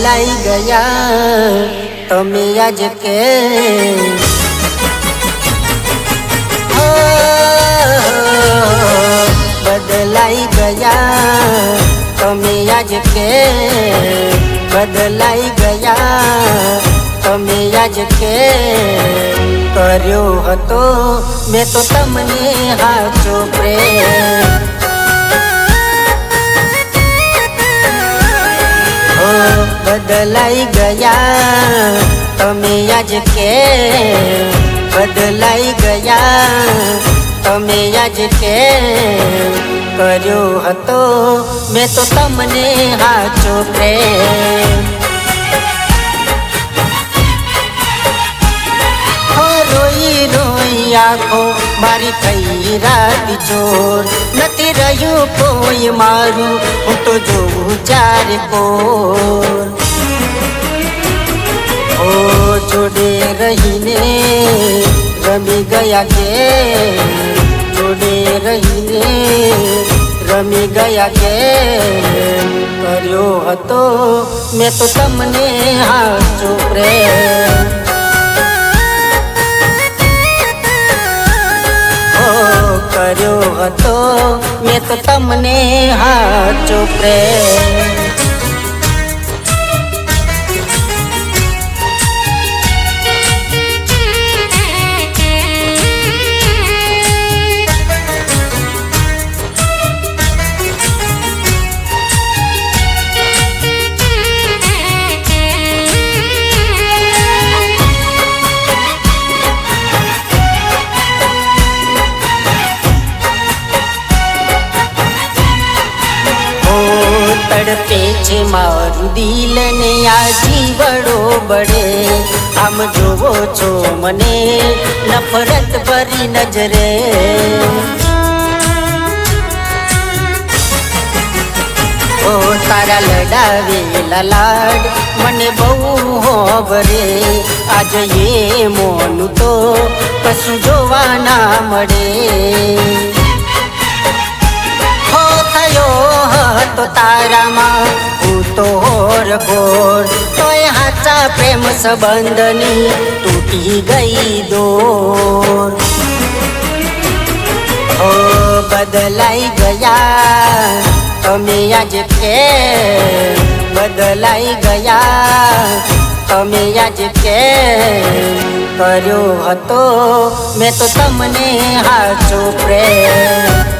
બદલાઈ ગયા તમે આજ કે બદલાઈ ગયા તમે આજ કે બદલાઈ ગયા તમે આજ કે કર્યો હતો મેં તો તમને હાચો પ્રેમ બદલાઈ ગયા તમે આજ કે બદલાઈ ગયા તમે આજ કે કર્યો હતો મેં તો તમને હાચો પ્રેમ રોઈ રોઈ આંખો મારી થઈ રાત ચોર નથી રહ્યું કોઈ મારું હું તો જોઉં ચારે કોર ઓ જોડે રહીને રમી ગયા કે જોડે રહીને રમી ગયા કે કર્યો હતો મેં તો તમને હાચો પ્રેમ કર્યો હતો મેં તો તમને હાચો પ્રેમ તડપે છે મારું દિલ ને આ જીવડો બળે આમ જોવો છો મને નફરત ભરી નજરે ઓ તારા લડાવેલા લાડ મને બહુ હોભરે આજ એ મોનું તો કશું જોવા ના મળે તો તારામાં હું તો હોર તોય હાચા પ્રેમ સંબંધની તૂટી ગઈ દોર ઓ બદલાઈ ગયા તમે આજ કે બદલાઈ ગયા તમે આજ કે કર્યો હતો મેં તો તમને હાચો પ્રેમ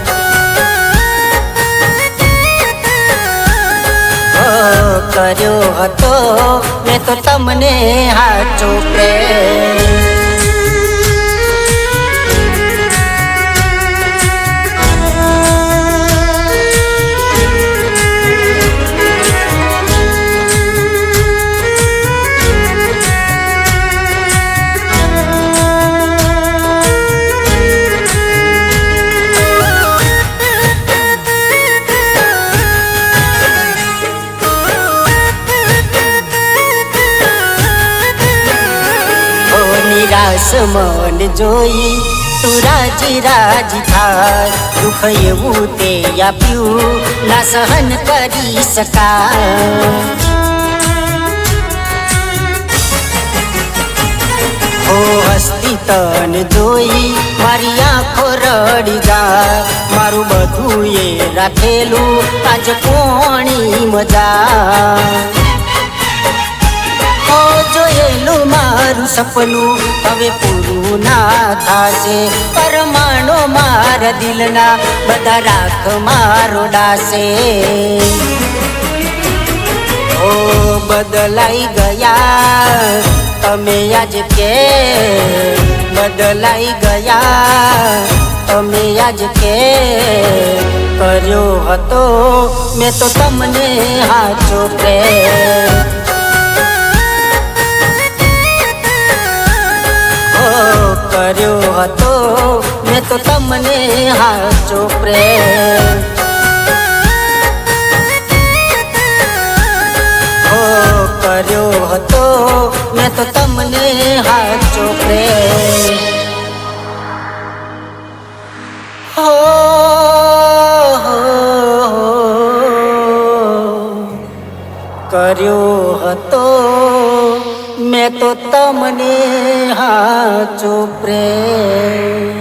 કર્યો હતો મેં તો તમને હાચો પ્રેમ નિરાશ મન જોઈ તું રાજી રાજી થાય દુઃખ એવું તે આપ્યું ના સહન કરી શકાય ઓ હસ્તી તન જોઈ મારી આંખો રડી જાય મારું બધું એ રાખેલું આજ કોણી મજા જોયેલું મારું સપનું હવે પૂરું ના થાશે પરમાણો મારા દિલના બધા રાખ મારો ડાસે ઓ બદલાઈ ગયા તમે આજ કે બદલાઈ ગયા તમે આજ કે કર્યો હતો મેં તો તમને હાચો પ્રેમ કર્યો હતો મેં તો તમને હાચો પ્રેમ કર્યો હતો મેં તો તમને હાચો પ્રેમ કર્યો હતો મેં તો તમને હાચો પ્રેમ.